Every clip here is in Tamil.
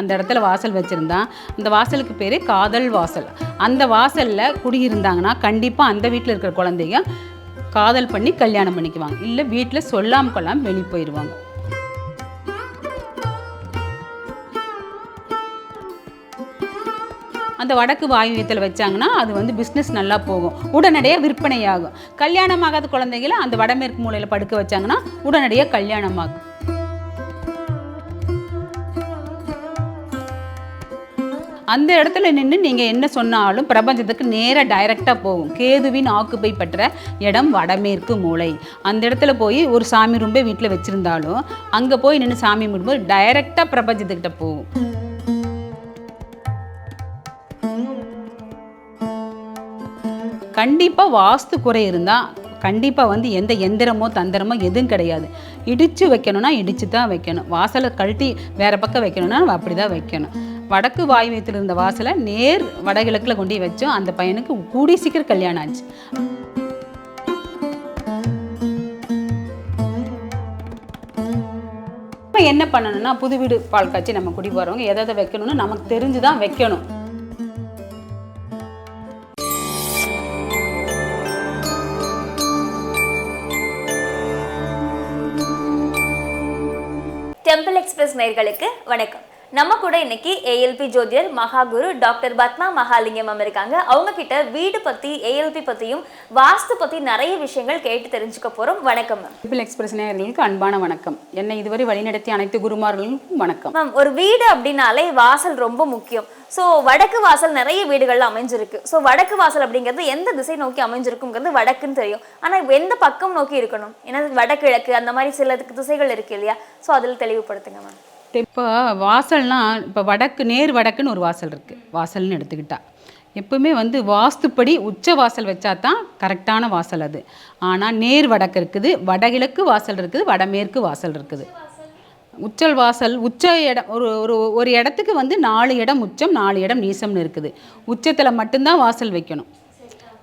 அந்த இடத்துல வாசல் வச்சுருந்தா அந்த வாசலுக்கு பேர் காதல் வாசல். அந்த வாசலில் குடியிருந்தாங்கன்னா கண்டிப்பாக அந்த வீட்டில் இருக்கிற குழந்தைங்க காதல் பண்ணி கல்யாணம் பண்ணிக்குவாங்க. இல்லை வீட்டில் சொல்லாமல் கொள்ளாமல் வெளியே போயிடுவாங்க. அந்த வடக்கு வாயுவியத்தில் வச்சாங்கன்னா அது வந்து பிஸ்னஸ் நல்லா போகும், உடனடியாக விற்பனையாகும். கல்யாணம் ஆகாத குழந்தைகளை அந்த வடமேற்கு மூலையில் படுக்க வச்சாங்கன்னா உடனடியாக கல்யாணம் ஆகும். அந்த இடத்துல நின்று நீங்கள் என்ன சொன்னாலும் பிரபஞ்சத்துக்கு நேராக டைரெக்டாக போகும். கேதுவின் ஆக்குப்பை பெற்ற இடம் வடமேற்கு மூலை. அந்த இடத்துல போய் ஒரு சாமி ரூம்பே வீட்டில் வச்சுருந்தாலும் அங்கே போய் நின்று சாமி கும்பிடும்போது டைரெக்டாக பிரபஞ்சத்துக்கிட்ட போகும். கண்டிப்பாக வாஸ்து குறை இருந்தால் கண்டிப்பாக வந்து எந்த எந்திரமோ தந்திரமோ எதுவும் கிடையாது. இடித்து வைக்கணும்னா இடித்து தான் வைக்கணும். வாசலை கழட்டி வேறு பக்கம் வைக்கணும்னா அப்படி தான் வைக்கணும். வடக்கு வாயுவியத்தில் இருந்த வாசலை நேர் வடகிழக்கில் கொண்டு வச்சோம். அந்த பையனுக்கு கூடி சீக்கிரம் கல்யாணம் ஆச்சு. இப்போ என்ன பண்ணணும்னா புது வீடு பால் காய்ச்சி நம்ம குடி போகிறவங்க எதை வைக்கணும்னு நமக்கு தெரிஞ்சு தான் வைக்கணும். டெம்பிள் எக்ஸ்பிரஸ் நேயர்களுக்கு வணக்கம். நம்ம கூட இன்னைக்கு ஏஎல்பி ஜோதிடர் மகாகுரு டாக்டர் பத்மா மகாலிங்கம் இருக்காங்க. அவங்க கிட்ட வீடு பத்தி, ஏஎல்பி பத்தியும் வாஸ்து பத்தி நிறைய விஷயங்கள் கேட்டு தெரிஞ்சுக்க போறோம். வணக்கம் மேம். டெம்பிள் எக்ஸ்பிரஸ் நேயர்களுக்கு அன்பான வணக்கம். என்னை இதுவரை வழிநடத்திய அனைத்து குருமார்களுக்கும் வணக்கம். மேம், ஒரு வீடு அப்படின்னாலே வாசல் ரொம்ப முக்கியம். ஸோ வடக்கு வாசல் நிறைய வீடுகள்ல அமைஞ்சிருக்கு. ஸோ வடக்கு வாசல் அப்படிங்கிறது எந்த திசை நோக்கி அமைஞ்சிருக்குங்கிறது வடக்குன்னு தெரியும். ஆனால் எந்த பக்கம் நோக்கி இருக்கணும்? ஏன்னா வடகிழக்கு அந்த மாதிரி சில திசைகள் இருக்கு இல்லையா? ஸோ அதில் தெளிவுபடுத்துங்க மேம். இப்போ வாசல்னால் இப்போ வடக்கு நேர் வடக்குன்னு ஒரு வாசல் இருக்குது. வாசல்னு எடுத்துக்கிட்டா எப்பவுமே வந்து வாஸ்துப்படி உச்ச வாசல் வச்சா தான் கரெக்டான வாசல் அது. ஆனால் நேர் வடக்கு இருக்குது, வடகிழக்கு வாசல் இருக்குது, வடமேற்கு வாசல் இருக்குது. உச்சல் வாசல் உச்ச இடம் ஒரு இடத்துக்கு வந்து 4 இடம் உச்சம் 4 இடம் நீசம்னு இருக்குது. உச்சத்தில் மட்டும்தான் வாசல் வைக்கணும்.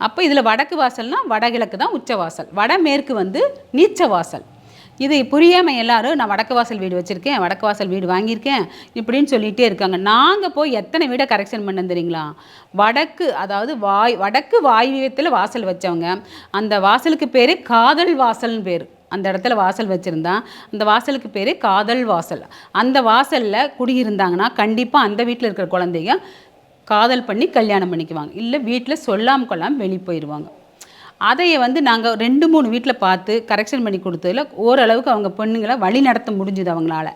அப்போ இதில் வடக்கு வாசல்னால் வடகிழக்கு தான் உச்ச வாசல், வடமேற்கு வந்து நீச்ச வாசல். இது புரியாமல் எல்லாரும் நான் வடக்கு வாசல் வீடு வச்சுருக்கேன், வடக்கு வாசல் வீடு வாங்கியிருக்கேன் இப்படின்னு சொல்லிகிட்டே இருக்காங்க. நாங்கள் போய் எத்தனை வீடை கரெக்ஷன் பண்ண தெரியுங்களா? வடக்கு அதாவது வடக்கு வாயுவியத்தில் வாசல் வச்சவங்க அந்த வாசலுக்கு பேர் காதல் வாசல்னு பேர். அந்த இடத்துல வாசல் வச்சுருந்தா அந்த வாசலுக்கு பேர் காதல் வாசல். அந்த வாசலில் குடியிருந்தாங்கன்னா கண்டிப்பாக அந்த வீட்டில் இருக்கிற குழந்தைங்க காதல் பண்ணி கல்யாணம் பண்ணிக்குவாங்க. இல்லை வீட்டில் சொல்லாமல் கொள்ளாமல் வெளியே போயிடுவாங்க. அதையை வந்து நாங்கள் 2-3 வீட்டில் பார்த்து கரெக்ஷன் பண்ணி கொடுத்ததில் ஓரளவுக்கு அவங்க பொண்ணுங்களை வழி நடத்த முடிஞ்சுது அவங்களால.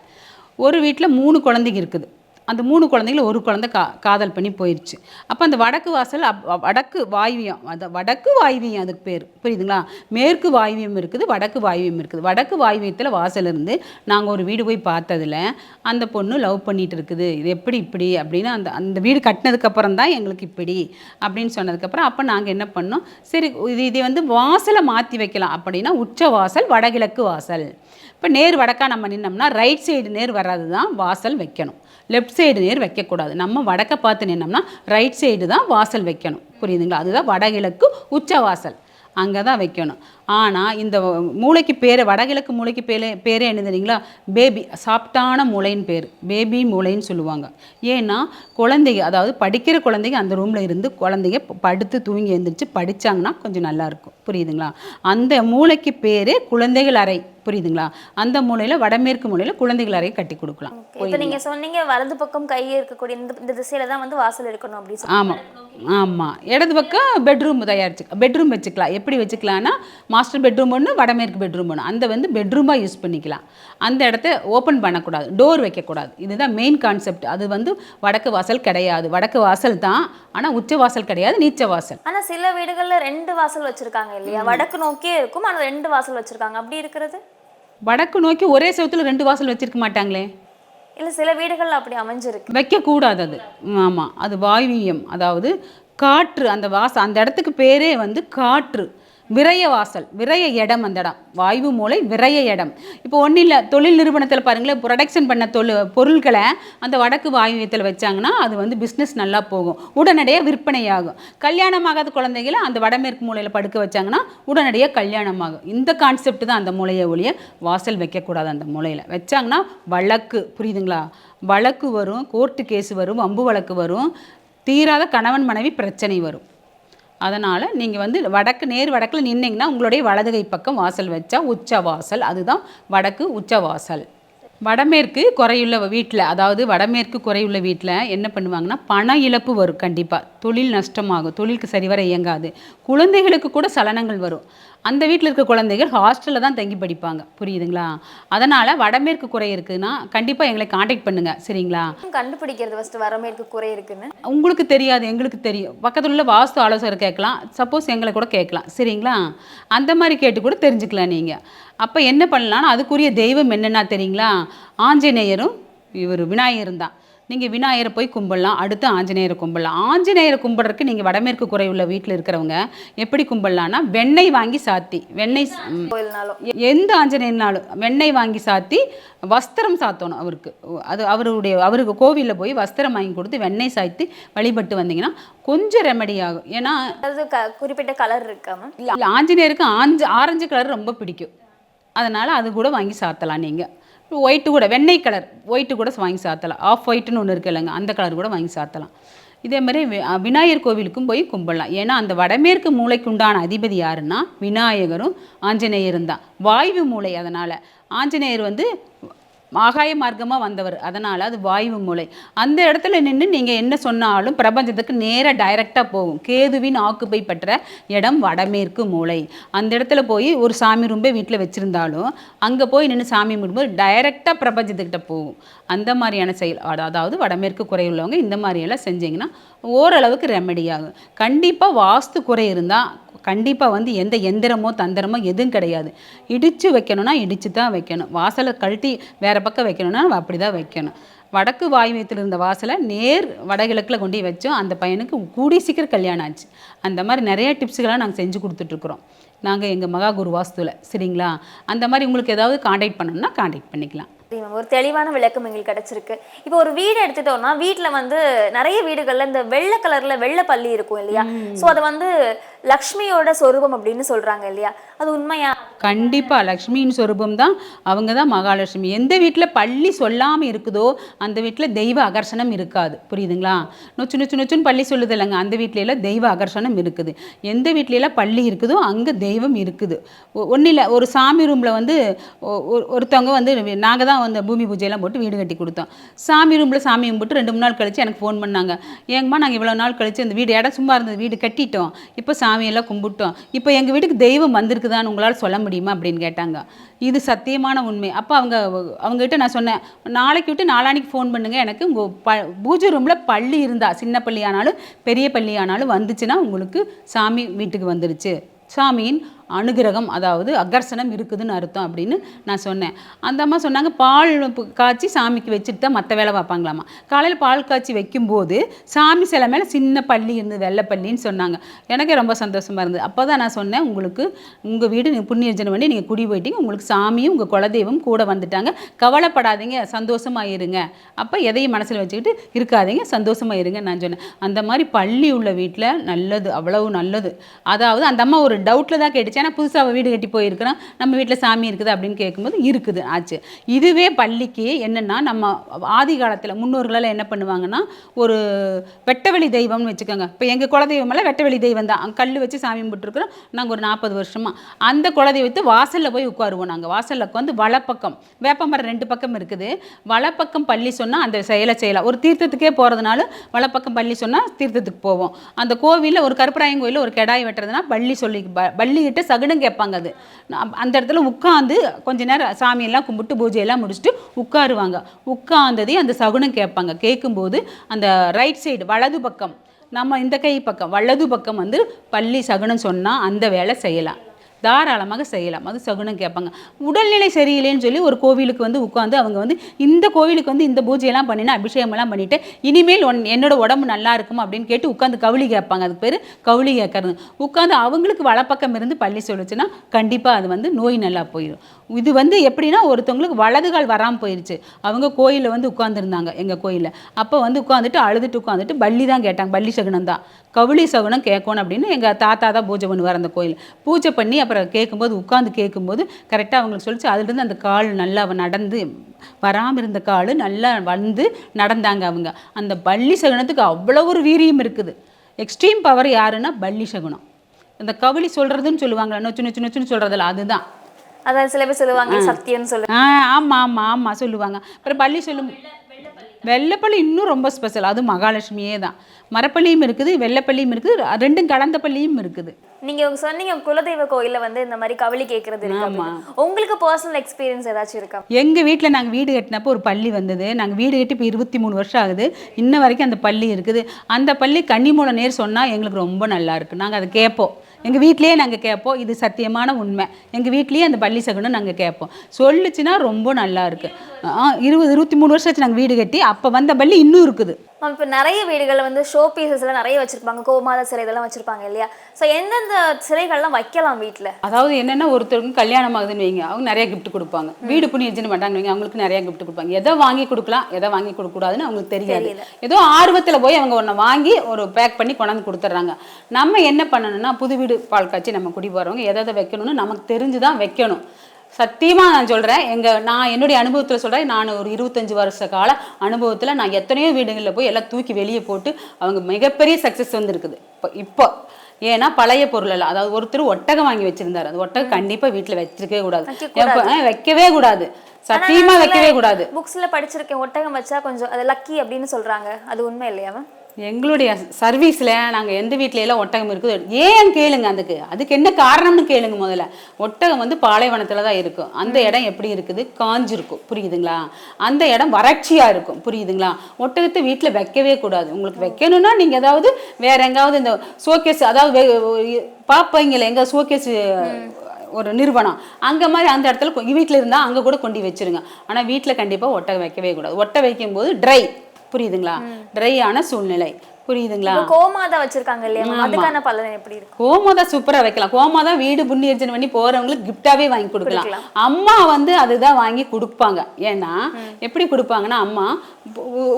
ஒரு வீட்டில் 3 குழந்தைங்க இருக்குது. அந்த 3 குழந்தைங்கள ஒரு குழந்தை காதல் பண்ணி போயிடுச்சு. அப்போ அந்த வடக்கு வாசல் வடக்கு வாயுவியம், அது வடக்கு வாயுவியம் அதுக்கு பேர், புரியுதுங்களா? மேற்கு வாயுவியம் இருக்குது, வடக்கு வாயுவியம் இருக்குது. வடக்கு வாயுவியத்தில் வாசல் இருந்து நாங்கள் ஒரு வீடு போய் பார்த்ததில் அந்த பொண்ணு லவ் பண்ணிகிட்டு இருக்குது. இது எப்படி இப்படி அப்படின்னு அந்த வீடு கட்டினதுக்கப்புறம் தான் எங்களுக்கு இப்படி அப்படின்னு சொன்னதுக்கப்புறம் அப்போ நாங்கள் என்ன பண்ணோம், சரி இது வந்து வாசலை மாற்றி வைக்கலாம் அப்படின்னா உச்ச வாசல் வடகிழக்கு வாசல். இப்போ நேர் வடக்கா நம்ம நின்னோம்னா ரைட் சைடு நேர் வராது தான் வாசல் வைக்கணும், லெஃப்ட் சைடு நேர் வைக்கக்கூடாது. நம்ம வடக்கை பார்த்து நின்னோம்னா ரைட் சைடு தான் வாசல் வைக்கணும், புரியுதுங்களா? அதுதான் வடகிழக்கு உச்ச வாசல், அங்கே தான் வைக்கணும். ஆனால் இந்த மூளைக்கு பேர், வடகிழக்கு மூளைக்கு பேரே என்ன தெரியுங்களா? பேபி, சாஃப்டான மூளைன்னு பேர், பேபி மூளைன்னு சொல்லுவாங்க. ஏன்னா குழந்தைங்க, அதாவது படிக்கிற குழந்தைங்க அந்த ரூமில் இருந்து குழந்தைங்க படுத்து தூங்கி எழுந்திரிச்சு படித்தாங்கன்னா கொஞ்சம் நல்லாயிருக்கும், புரியுதுங்களா? அந்த மூளைக்கு பேர் குழந்தைகள் அறை, புரியுதுங்களா? அந்த மூலையில் வடமேற்கு மூலையில் குழந்தைகள் அறையை கட்டி கொடுக்கலாம். இப்போ நீங்கள் சொன்னீங்க வலது பக்கம் கை இருக்கக்கூடிய இந்த திசையில தான் வந்து வாசல் இருக்கணும் அப்படின்னு. ஆமாம் ஆமாம். இடது பக்கம் பெட்ரூம் பெட்ரூம் வச்சுக்கலாம். எப்படி வச்சுக்கலாம்னா மாஸ்டர் பெட்ரூம் ஒன்று, வடமேற்கு பெட்ரூம் ஒன்று, அந்த வந்து பெட்ரூமாக யூஸ் பண்ணிக்கலாம். அந்த இடத்த ஓப்பன் பண்ணக்கூடாது, டோர் வைக்கக்கூடாது. இதுதான் மெயின் கான்செப்ட். அது வந்து வடக்கு வாசல் கிடையாது, வடக்கு வாசல் தான், ஆனால் உச்ச வாசல் கிடையாது, நீச்ச வாசல். ஆனால் சில வீடுகளில் 2 வாசல் வச்சுருக்காங்க இல்லையா? வடக்கு நோக்கியே இருக்கும், ஆனால் 2 வாசல் வச்சுருக்காங்க. அப்படி இருக்கிறது வடக்கு நோக்கி ஒரே செவத்தில் 2 வாசல் வச்சுருக்க மாட்டாங்களே. இல்லை, சில வீடுகளில் அப்படி அமைஞ்சிருக்கு. வைக்கக்கூடாது அது. ஆமாம், அது வாயுவியம், அதாவது காற்று. அந்த இடத்துக்கு பேரே வந்து காற்று, விரய வாசல், விரய இடம், அந்த இடம் வாயு மூலை விரய இடம். இப்போ ஒன்றும் இல்லை, தொழில் நிறுவனத்தில் பாருங்களேன், ப்ரொடக்ஷன் பண்ண பொருட்களை அந்த வடக்கு வாயுத்தில் வச்சாங்கன்னா அது வந்து பிஸ்னஸ் நல்லா போகும், உடனடியாக விற்பனையாகும். கல்யாணமாகாத குழந்தைகளை அந்த வடமேற்கு மூலையில் படுக்க வச்சாங்கன்னா உடனடியாக கல்யாணமாகும். இந்த கான்செப்ட் தான் அந்த மூலையை ஒழிய வாசல் வைக்கக்கூடாது. அந்த மூலையில் வச்சாங்கன்னா வழக்கு, புரியுதுங்களா, வழக்கு வரும், கோர்ட்டு கேஸ் வரும், வம்பு வழக்கு வரும், தீராத கணவன் மனைவி பிரச்சனை வரும். அதனால் நீங்கள் வந்து வடக்கு நேர் வடக்கில் நின்னீங்கன்னா உங்களுடைய வலதுகை பக்கம் வாசல் வச்சா உச்ச வாசல், அதுதான் வடக்கு உச்ச வாசல். வடமேற்கு குறையுள்ள வீட்டில், அதாவது வடமேற்கு குறையுள்ள வீட்டில் என்ன பண்ணுவாங்கன்னா பண இழப்பு வரும், கண்டிப்பாக தொழில் நஷ்டமாகும், தொழிலுக்கு சரிவர இயங்காது, குழந்தைகளுக்கு கூட சலனங்கள் வரும். அந்த வீட்டில் இருக்க குழந்தைகள் ஹாஸ்டலில் தான் தங்கி படிப்பாங்க, புரியுதுங்களா. அதனால் வடமேற்கு குறை இருக்குதுன்னா கண்டிப்பாக எங்களை காண்டாக்ட் பண்ணுங்கள், சரிங்களா. கண்டுபிடிக்கிறது ஃபஸ்ட்டு வடமேற்கு குறை இருக்குன்னு உங்களுக்கு தெரியாது, எங்களுக்கு தெரியும். பக்கத்தில் உள்ள வாஸ்து ஆலோசகர் கேட்கலாம், சப்போஸ் எங்களை கூட கேட்கலாம், சரிங்களா. அந்த மாதிரி கேட்டு கூட தெரிஞ்சுக்கலாம் நீங்கள். அப்போ என்ன பண்ணலான்னா அதுக்குரிய தெய்வம் என்னென்னா தெரியுங்களா, ஆஞ்சநேயரும் இவர் விநாயகரும் தான். நீங்கள் விநாயகரை போய் கும்பிடலாம், அடுத்து ஆஞ்சநேயரை கும்பிடலாம். ஆஞ்சநேயரை கும்பிட்றதுக்கு நீங்கள் வடமேற்கு குறை உள்ள வீட்டில் இருக்கிறவங்க எப்படி கும்பிடலான்னா வெண்ணெய் வாங்கி சாத்தி, வெண்ணெய் எந்த ஆஞ்சநேயர்னாலும் வெண்ணெய் வாங்கி சாத்தி வஸ்திரம் சாத்தணும் அவருக்கு. அது அவருக்கு கோவிலில் போய் வஸ்திரம் வாங்கி கொடுத்து வெண்ணெய் சாத்தி வழிபட்டு வந்தீங்கன்னா கொஞ்சம் ரெமெடி ஆகும். ஏன்னா குறிப்பிட்ட கலர் இருக்காம இல்லை, ஆஞ்சநேயருக்கு ஆரஞ்சு கலர் ரொம்ப பிடிக்கும், அதனால் அது கூட வாங்கி சாத்தலாம். நீங்கள் ஒயிட்டு கூட, வெண்ணெய் கலர் ஒயிட்டு கூட வாங்கி சாத்தலாம், ஆஃப் ஒயிட்டுன்னு ஒன்று இருக்குது இல்லைங்க, அந்த கலர் கூட வாங்கி சாத்தலாம். இதே மாதிரி விநாயகர் கோவிலுக்கும் போய் கும்பிடலாம். ஏன்னா அந்த வடமேற்கு மூளைக்கு உண்டான அதிபதி யாருன்னா விநாயகரும் ஆஞ்சநேயரும் தான், வாயு மூளை. அதனால் ஆஞ்சநேயர் வந்து ஆகாய மார்க்கமாக வந்தவர், அதனால் அது வாயு மூலை. அந்த இடத்துல நின்று நீங்கள் என்ன சொன்னாலும் பிரபஞ்சத்துக்கு நேராக டைரெக்டாக போகும். கேதுவின் ஆக்குப்பை பெற்ற இடம் வடமேற்கு மூலை. அந்த இடத்துல போய் ஒரு சாமி ரூம்பே வீட்டில் வச்சுருந்தாலும் அங்கே போய் நின்று சாமி கும்பிடும்போது டைரெக்டாக பிரபஞ்சத்துக்கிட்ட போகும். அந்த மாதிரியான செயல், அதாவது வடமேற்கு குறையுள்ளவங்க இந்த மாதிரியெல்லாம் செஞ்சிங்கன்னா ஓரளவுக்கு ரெமெடி ஆகும். கண்டிப்பாக வாஸ்து குறை இருந்தால் கண்டிப்பாக வந்து எந்த எந்திரமோ தந்திரமோ எதுவும் கிடையாது. இடித்து வைக்கணும்னா இடித்து தான் வைக்கணும், வாசலை கழட்டி வேறு பக்கம் வைக்கணும்னா அப்படி தான் வைக்கணும். வடக்கு வாயுமயத்தில் இருந்த வாசலை நேர் வடகிழக்கில் கொண்டு வச்சோம், அந்த பையனுக்கு கூடி சீக்கிரம் கல்யாணம் ஆச்சு. அந்த மாதிரி நிறைய டிப்ஸுகளாக நாங்கள் செஞ்சு கொடுத்துட்ருக்குறோம் நாங்கள் எங்கள் மகாகுரு வாஸ்துவில், சரிங்களா. அந்த மாதிரி உங்களுக்கு ஏதாவது காண்டாக்ட் பண்ணணும்னா காண்டாக்ட் பண்ணிக்கலாம். ஒரு தெளிவான விளக்கம் எங்களுக்கு கிடைச்சிருக்கு. இப்போ ஒரு வீடு எடுத்துட்டோம்னா வீட்டில் வந்து நிறைய வீடுகளில் இந்த வெள்ளை கலரில் வெள்ளை பள்ளி இருக்கும் இல்லையா, ஸோ அதை வந்து லக்ஷ்மியோட சொரூபம் அப்படின்னு சொல்கிறாங்க இல்லையா, அது உண்மையா? கண்டிப்பாக லக்ஷ்மியின் சொரூபம் தான், அவங்க தான் மகாலட்சுமி. எந்த வீட்டில் பள்ளி சொல்லாமல் இருக்குதோ அந்த வீட்டில் தெய்வ அகர்ஷணம் இருக்காது, புரியுதுங்களா. நொச்சு நொச்சு நொச்சுன்னு பள்ளி சொல்லுது இல்லைங்க, அந்த வீட்டிலலாம் தெய்வ அகர்ஷணம் இருக்குது. எந்த வீட்லையெல்லாம் பள்ளி இருக்குதோ அங்கே தெய்வம் இருக்குது. ஒன்றும் இல்லை, ஒரு சாமி ரூமில் வந்து ஒருத்தவங்க வந்து நாங்கள் தான் வந்து பூமி பூஜையெல்லாம் போட்டு வீடு கட்டி கொடுத்தோம். சாமி ரூமில் சாமி கும்பிட்டு 2 3 நாள் கழித்து எனக்கு ஃபோன் பண்ணாங்க, ஏங்கம்மா நாங்கள் இவ்வளோ நாள் கழித்து அந்த வீடு இடம் சும்மா இருந்தது, வீடு கட்டிட்டோம், இப்போ சாமியெல்லாம் கும்பிட்டோம், இப்போ எங்கள் வீட்டுக்கு தெய்வம் வந்திருக்குதான்னு உங்களால் சொல்ல முடியுமா அப்படின்னு கேட்டாங்க. இது சத்தியமான உண்மை. அப்போ அவங்ககிட்ட நான் சொன்னேன், நாளைக்கு விட்டு நாளானிக்கு ஃபோன் பண்ணுங்கள், எனக்கு உங்கள் பூஜை ரூமில் பள்ளி இருந்தால், சின்ன பள்ளி ஆனாலும் பெரிய பள்ளி ஆனாலும் வந்துச்சுன்னா உங்களுக்கு சாமி வீட்டுக்கு வந்துருச்சு, சாமியின் அனுகிரகம் அதாவது அகர்ஷணம் இருக்குதுன்னு அர்த்தம் அப்படின்னு நான் சொன்னேன். அந்த அம்மா சொன்னாங்க, பால் காய்ச்சி சாமிக்கு வச்சுட்டு தான் மற்ற வேலை பார்ப்பாங்களாமா. காலையில் பால் காய்ச்சி வைக்கும்போது சாமி சிலை மேலே சின்ன பள்ளி இருந்தது, வெள்ளை பள்ளின்னு சொன்னாங்க. எனக்கே ரொம்ப சந்தோஷமாக இருந்தது. அப்போ தான் நான் சொன்னேன், உங்களுக்கு உங்கள் வீடு புண்ணியர்ஜனம் பண்ணி நீங்கள் குடி போயிட்டீங்க, உங்களுக்கு சாமியும் உங்கள் குலதெய்வம் கூட வந்துட்டாங்க, கவலைப்படாதீங்க, சந்தோஷமாக இருங்க, அப்போ எதையும் மனசில் வச்சுக்கிட்டு இருக்காதீங்க, சந்தோஷமாக இருங்க நான் சொன்னேன். அந்த மாதிரி பள்ளி உள்ள வீட்டில் நல்லது, அவ்வளவு நல்லது. அதாவது அந்த அம்மா ஒரு டவுட்டில் தான் கேட்டுச்சு, ஏன்னா புதுசாக வீடு கட்டி போயிருக்கிறோம், நம்ம வீட்டில் சாமி இருக்குது அப்படின்னு கேட்கும்போது இருக்குது ஆச்சு. இதுவே பள்ளிக்கு என்னென்னா, நம்ம ஆதி காலத்தில் முன்னோர்களெல்லாம் என்ன பண்ணுவாங்கன்னா, ஒரு வெட்டவெளி தெய்வம்னு வச்சுக்கோங்க. இப்போ எங்கள் குலதெய்வமெல்லாம் வெட்டவெளி தெய்வம் தான், கல் வச்சு சாமி கும்பிட்டுருக்குறோம் நாங்கள் ஒரு 40 வருஷமாக. அந்த குலதெய்வத்தை வாசலில் போய் உட்காருவோம். நாங்கள் வாசலில் உட்காந்து வலப்பக்கம், வேப்பமரம் 2 பக்கம் இருக்குது, வலப்பக்கம் பள்ளி சொன்னால் அந்த செயலை செய்யலாம். ஒரு தீர்த்தத்துக்கே போகிறதுனால வலப்பக்கம் பள்ளி சொன்னால் தீர்த்தத்துக்கு போவோம். அந்த கோவிலில் ஒரு கருப்பராயன் கோயிலில் ஒரு கெடாய் வெட்டுறதுனா பள்ளி சொல்லி பள்ளிக்கிட்ட சகுனம் கேட்பாங்க. அது அந்த இடத்துல உட்காந்து கொஞ்ச நேரம் சாமியெல்லாம் கும்பிட்டு பூஜையெல்லாம் முடிச்சுட்டு உட்காருவாங்க. உட்கார்ந்ததே அந்த சகுனம் கேட்பாங்க. கேட்கும்போது அந்த ரைட் சைடு வலது பக்கம், நம்ம இந்த கை பக்கம் வலது பக்கம் வந்து பள்ளி சகுனம் சொன்னால் அந்த வேலை செய்யலாம். தாராளமாக செய்யலாம். அது சகுனம் கேட்பாங்க. உடல்நிலை சரியில்லைன்னு சொல்லி ஒரு கோவிலுக்கு வந்து உட்காந்து அவங்க வந்து இந்த கோவிலுக்கு வந்து இந்த பூஜையெல்லாம் பண்ணினா அபிஷேகம்லாம் பண்ணிட்டு இனிமேல் என்னோட உடம்பு நல்லா இருக்குமா அப்படின்னு கேட்டு உட்காந்து கவுளி கேட்பாங்க. அதுக்கு பேர் கவுளி கேட்கறது. உட்காந்து அவங்களுக்கு வலப்பக்கம் இருந்து பள்ளி சொல்லுச்சுன்னா கண்டிப்பாக அது வந்து நோய் நல்லா போயிடும். இது வந்து எப்படின்னா ஒருத்தவங்களுக்கு வலதுகால் வராமல் போயிடுச்சு. அவங்க கோயிலில் வந்து உட்காந்துருந்தாங்க எங்கள் கோயிலில். அப்போ வந்து உட்காந்துட்டு அழுதுட்டு உட்காந்துட்டு பள்ளி தான் கேட்டாங்க. பள்ளி சகுனம் தான், கவுளி சகுனம் கேட்கணும் அப்படின்னு எங்கள் தாத்தா தான் பூஜை பண்ணுவார் அந்த கோயில். பூஜை பண்ணி அப்புறம் கேட்கும்போது உட்காந்து கேட்கும்போது கரெக்டாக அவங்களுக்கு சொல்லிச்சு. அதுலேருந்து அந்த கால் நல்லா நடந்து வராமல் இருந்த கால் நல்லா வந்து நடந்தாங்க அவங்க. அந்த பள்ளி சகுனத்துக்கு அவ்வளோ ஒரு வீரியம் இருக்குது. எக்ஸ்ட்ரீம் பவர் யாருன்னா பள்ளி சகுனம். இந்த கவுளி சொல்கிறதுன்னு சொல்லுவாங்களா, நொச்சு நொச்சு நொச்சுன்னு சொல்கிறதில்ல, அதுதான். அதான் சில பேர் சொல்லுவாங்க சத்தியம்னு சொல்லுவாங்க. ஆமாம் ஆமாம் ஆமாம் சொல்லுவாங்க. அப்புறம் பள்ளி சொல்லும். வெள்ளைப்பள்ளி இன்னும் ரொம்ப ஸ்பெஷல். அது மகாலட்சுமியே தான். மரப்பள்ளியும் இருக்குது, வெள்ளைப்பள்ளியும் இருக்குது, ரெண்டும் கலந்த பள்ளியும் இருக்குது. நீங்க சொன்னீங்க குலதெய்வ கோயில்ல வந்து இந்த மாதிரி கவலி கேட்கறது இருக்கு. உங்களுக்கு பர்சனல் எக்ஸ்பீரியன்ஸ் ஏதாச்சும் இருக்கா? எங்க வீட்டில் நாங்கள் வீடு கட்டினப்போ ஒரு பள்ளி வந்தது. நாங்கள் வீடு கட்டி இப்போ 23 வருஷம் ஆகுது. இன்ன வரைக்கும் அந்த பள்ளி இருக்குது. அந்த பள்ளி கன்னிமூல நேர் சொன்னால் எங்களுக்கு ரொம்ப நல்லா இருக்குது. நாங்கள் அதை கேட்போம். எங்கள் வீட்லேயே நாங்கள் கேட்போம். இது சத்தியமான உண்மை. எங்கள் வீட்லேயே அந்த பள்ளி சகுனம் நாங்கள் கேட்போம். சொல்லுச்சுன்னா ரொம்ப நல்லா இருக்குது. 23 வருஷம் ஆச்சு நாங்கள் வீடு கட்டி. அப்போ வந்த பள்ளி இன்னும் இருக்குது. இப்போ நிறைய வீடுகளில் வந்து ஷோ பீசஸ்லாம் நிறைய வச்சுருப்பாங்க. கோமாதா சிலை இதெல்லாம் வச்சுருப்பாங்க இல்லையா? ஸோ எந்தெந்த சிலைகள்லாம் வைக்கலாம் வீட்டில்? அதாவது என்னென்னா ஒருத்தருக்கு கல்யாணம் ஆகுதுன்னு வைங்க, அவங்க நிறைய கிஃப்ட் கொடுப்பாங்க. வீடு புண்ணியர்ஜின்னு மாட்டாங்க வைங்க, அவங்களுக்கு நிறைய கிஃப்ட் கொடுப்பாங்க. எதை வாங்கி கொடுக்கலாம் எதை வாங்கி கொடுக்கக்கூடாதுன்னு அவங்களுக்கு தெரியாது. ஏதோ ஆர்வத்தில் போய் அவங்க ஒன்றை வாங்கி ஒரு பேக் பண்ணி கொண்டாந்து கொடுத்துட்றாங்க. நம்ம என்ன பண்ணணும்னா புது வீடு பால் காய்ச்சி நம்ம குடி போகிறவங்க எதை வைக்கணும்னு நமக்கு தெரிஞ்சு தான் வைக்கணும். சத்தியமாக நான் சொல்கிறேன். நான் என்னுடைய அனுபவத்தில் சொல்கிறேன். நான் ஒரு 25 வருஷ கால அனுபவத்தில் நான் எத்தனையோ வீடுகளில் போய் எல்லாம் தூக்கி வெளியே போட்டு அவங்க மிகப்பெரிய சக்ஸஸ் வந்துருக்குது. இப்போ ஏன்னா பழைய பொருள் எல்லாம், அதாவது ஒருத்தர் ஒட்டகம் வாங்கி வச்சிருந்தாரு. அது ஒட்டகம் கண்டிப்பாக வீட்டில் வச்சிருக்கவே கூடாது, வைக்கவே கூடாது, சத்தியமா வைக்கவே கூடாது. புக்ஸ்ல படிச்சிருக்கேன் ஒட்டகம் வச்சா கொஞ்சம் அது லக்கி அப்படின்னு சொல்றாங்க. அது உண்மை இல்லையா? எங்களுடைய சர்வீஸில் நாங்கள் எந்த வீட்லையெல்லாம் ஒட்டகம் இருக்குது ஏன் கேளுங்க. அதுக்கு என்ன காரணம்னு கேளுங்க. முதல்ல ஒட்டகம் வந்து பாலைவனத்தில் தான் இருக்கும். அந்த இடம் எப்படி இருக்குது, காஞ்சிருக்கும், புரியுதுங்களா? அந்த இடம் வறட்சியாக இருக்கும், புரியுதுங்களா? ஒட்டகத்தை வீட்டில் வைக்கவே கூடாது. உங்களுக்கு வைக்கணும்னா நீங்கள் ஏதாவது வேற எங்காவது இந்த ஷோகேஸ், அதாவது பார்ப்பீங்களே எங்கே ஷோகேஸ் ஒரு நிறுவனம் அங்கே மாதிரி அந்த இடத்துல வீட்டில் இருந்தால் அங்கே கூட கொண்டு வச்சிருங்க. ஆனால் வீட்டில் கண்டிப்பாக ஒட்டகம் வைக்கவே கூடாது. ஒட்டை வைக்கும்போது ட்ரை, புரியுதுங்களா? ட்ரையான சூழ்நிலை, புரியுதுங்களா? கோமாதா வச்சிருக்காங்க இல்லையா, அதுக்கான பலன் எப்படி இருக்கு? கோமாதா சூப்பரா வைக்கலாம். கோமாதா வீடு புண்ணியர்ஜனை பண்ணி போறவங்களுக்கு கிஃப்டாவே வாங்கி கொடுக்கலாம். அம்மா வந்து அதுதான் வாங்கி கொடுப்பாங்க. ஏன்னா எப்படி கொடுப்பாங்கன்னா, அம்மா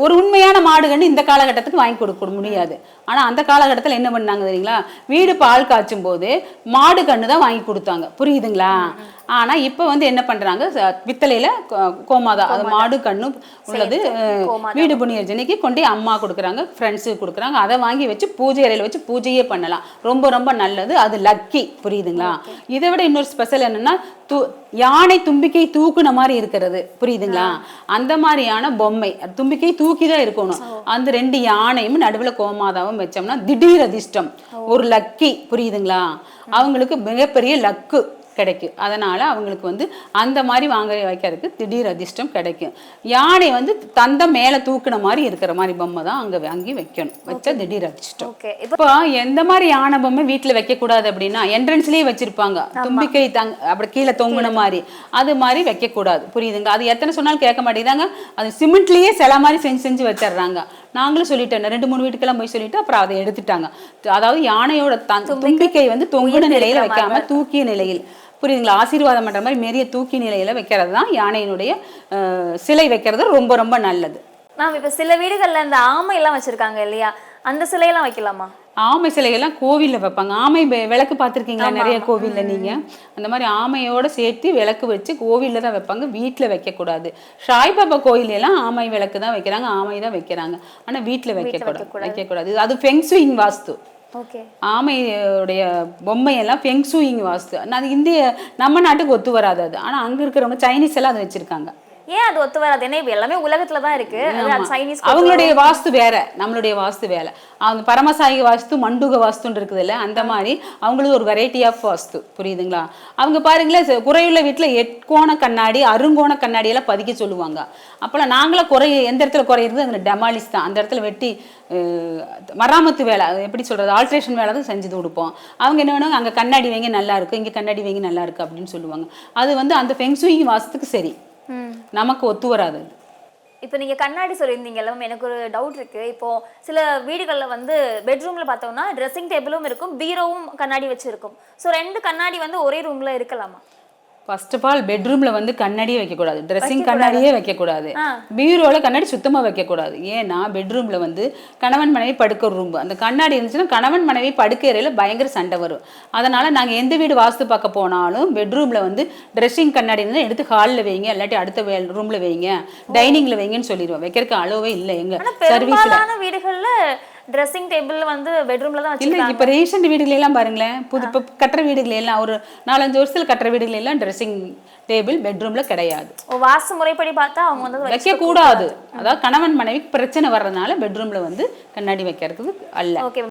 ஒரு உண்மையான மாடு கண்ணு இந்த காலகட்டத்துக்கு வாங்கி கொடுக்க முடியாது. ஆனா அந்த காலகட்டத்தில் என்ன பண்ணாங்க தெரியுங்களா, வீடு பால் காய்ச்சும் போது மாடு கண்ணு தான் வாங்கி கொடுத்தாங்க, புரியுதுங்களா? ஆனா இப்ப வந்து என்ன பண்றாங்க, பித்தளையில கோமாதா, அது மாடு கண்ணு உள்ளது வீடு புண்ணியர்ஜனைக்கு கொண்டு அம்மா கொடுக்குறாங்க, ஃப்ரெண்ட்ஸுக்கு கொடுக்குறாங்க. அதை வாங்கி வச்சு பூஜை அறையில வச்சு பூஜையே பண்ணலாம். ரொம்ப ரொம்ப நல்லது. அது லக்கி, புரியுதுங்களா? இதை விட இன்னொரு ஸ்பெஷல் என்னன்னா, யானை தும்பிக்கை தூக்குன மாதிரி இருக்கிறது, புரியுதுங்களா? அந்த மாதிரியான பொம்மை தும்பிக்கை தூக்கி தான் இருக்கணும். அந்த 2 யானையும் நடுவில் கோமாதாவும் வச்சோம்னா திடீர் அதிர்ஷ்டம், ஒரு லக்கி, புரியுதுங்களா? அவங்களுக்கு மிகப்பெரிய லக்கு கிடைக்கும். அதனால அவங்களுக்கு வந்து அந்த மாதிரி வாங்க வைக்கிறதுக்கு திடீர் அதிர்ஷ்டம் கிடைக்கும். யானை வந்து தந்தம் மேலே தூக்குன மாதிரி இருக்கிற மாதிரி பொம்மை தான் அங்கே வாங்கி வைக்கணும். வச்சா திடீர் அதிர்ஷ்டம். இப்போ எந்த மாதிரி யானை பொம்மை வீட்டில் வைக்கக்கூடாது அப்படின்னா, என்ட்ரன்ஸ்லேயே வச்சிருப்பாங்க தும்பிக்கை அப்படி கீழே தொங்குன மாதிரி, அது மாதிரி வைக்கக்கூடாது, புரியுதுங்க? அது எத்தனை சொன்னாலும் கேட்க மாட்டேங்கிறாங்க. அது சிமெண்ட்லேயே சில மாதிரி செஞ்சு வச்சிடுறாங்க. நாங்களும் சொல்லிட்டேன், 2-3 வீட்டுக்கெல்லாம் போய் சொல்லிட்டு அப்புறம் அதை எடுத்துட்டாங்க. அதாவது யானையோட தும்பிக்கை வந்து தொங்குன நிலையில வைக்காம தூக்கிய நிலையில், புரியுதுங்களா? ஆசீர்வாதம் பண்ற மாதிரி மெரிய தூக்கி நிலையில வைக்கிறது தான் யானையினுடைய சிலை வைக்கிறது ரொம்ப ரொம்ப நல்லது. மேம், இப்ப சில வீடுகள்ல இந்த ஆமை எல்லாம் வச்சிருக்காங்க இல்லையா, அந்த சிலையெல்லாம் வைக்கலாமா? ஆமை சிலைகள்லாம் கோவிலில் வைப்பாங்க. ஆமை விளக்கு பார்த்துருக்கீங்களா நிறைய கோவிலில்? நீங்கள் அந்த மாதிரி ஆமையோடு சேர்த்து விளக்கு வச்சு கோவிலில் தான் வைப்பாங்க, வீட்டில் வைக்கக்கூடாது. சாய்பாபா கோயிலெல்லாம் ஆமை விளக்கு தான் வைக்கிறாங்க, ஆமை தான் வைக்கிறாங்க. ஆனால் வீட்டில் வைக்கக்கூடாது. அது ஃபெங்சுயிங் வாஸ்து. ஆமையுடைய பொம்மையெல்லாம் ஃபெங்சுயிங் வாஸ்து. அது நம்ம நாட்டுக்கு ஒத்து வராது அது. ஆனால் அங்கே இருக்கிறவங்க சைனீஸ் எல்லாம் அதை வச்சுருக்காங்க. ஏன் அது ஒத்து வராது? ஏன்னா இப்ப எல்லாமே உலகத்துல தான் இருக்கு. அது சைனீஸ் அவங்களுடைய வாஸ்து வேற, நம்மளுடைய வாஸ்து வேற. அவங்க பரமசாயி வாஸ்து, மண்டூக வாஸ்துன்னு இருக்குது இல்ல, அந்த மாதிரி அவங்களுக்கு ஒரு வெரைட்டி ஆஃப் வாஸ்து, புரியுதுங்களா? அவங்க பாருங்களேன், குறையுள்ள வீட்டுல 8 கோண கண்ணாடி, அருங்கோண கண்ணாடி எல்லாம் பதிக்க சொல்லுவாங்க. அப்போல்லாம் நாங்களும் எந்த இடத்துல குறையிறது அந்த டெமாலிஸ் தான். அந்த இடத்துல வெட்டி மராமத்து வேலை, எப்படி சொல்றது, ஆல்ட்ரேஷன் வேலை தான் செஞ்சு கொடுப்போம். அவங்க என்ன வேணுவாங்க, அங்கே கண்ணாடி வைங்க நல்லா இருக்கு, இங்கே கண்ணாடி வைங்க நல்லா இருக்கு அப்படின்னு சொல்லுவாங்க. அது வந்து அந்த ஃபெங்சுயி வாஸ்துக்கு சரி, நமக்கு ஒத்து வராது. இப்போ நீங்க கண்ணாடி சொல்லியிருந்தீங்கல்ல, எனக்கு ஒரு டவுட் இருக்கு. இப்போ சில வீடுகள்ல வந்து பெட்ரூம்ல பார்த்தோம்னா ட்ரெஸ்ஸிங் டேபிளும் இருக்கும், பீரோவும் கண்ணாடி வச்சிருக்கும். ஸோ 2 கண்ணாடி வந்து ஒரே ரூம்ல இருக்கலாமா? ஃபர்ஸ்ட் ஆஃப் ஆல் பெட்ரூம்ல வந்து கண்ணாடியே வைக்கக்கூடாது, ட்ரெஸ்ஸிங் கண்ணாடியே வைக்கக்கூடாது, பீரோல கண்ணாடி சுத்தமா வைக்கக்கூடாது. ஏன்னா பெட்ரூம்ல வந்து கணவன் மனைவி படுக்க ரூம், அந்த கண்ணாடி இருந்துச்சுன்னா கணவன் மனைவி படுக்கையில பயங்கர சண்டை வரும். அதனால நாங்கள் எந்த வீடு வாஸ்து பார்க்க போனாலும் பெட்ரூம்ல வந்து ட்ரெஸ்ஸிங் கண்ணாடி இருந்தால் எடுத்து ஹாலில் வைங்க, இல்லாட்டி அடுத்த ரூம்ல வைங்க, டைனிங்ல வைங்கன்னு சொல்லிடுவோம். வைக்கிறதுக்கு அளவே இல்லை எங்க சர்வீஸ்ல. வீடுகள்ல ட்ரெஸ்ஸிங் டேபிள் வந்து பெட்ரூம்ல தான் இல்லை. இப்போ ரீசெண்ட் வீடுகள் எல்லாம் பாருங்களேன், இப்போ கட்டுற வீடுகள் எல்லாம் ஒரு 4-5 வருஷத்துல கட்டுற வீடுகள் எல்லாம் ட்ரெஸ்ஸிங் டேபிள் பெட்ரூம்ல கிடையாது. வாஸ்து முறைப்படி பார்த்தா அவங்க வந்து வைக்க கூடாது. அதாவது கணவன் மனைவிக்கு பிரச்சனை வர்றதுனால பெட்ரூம்ல வந்து கண்ணாடி வைக்கிறதுக்கு அல்ல. ஓகே.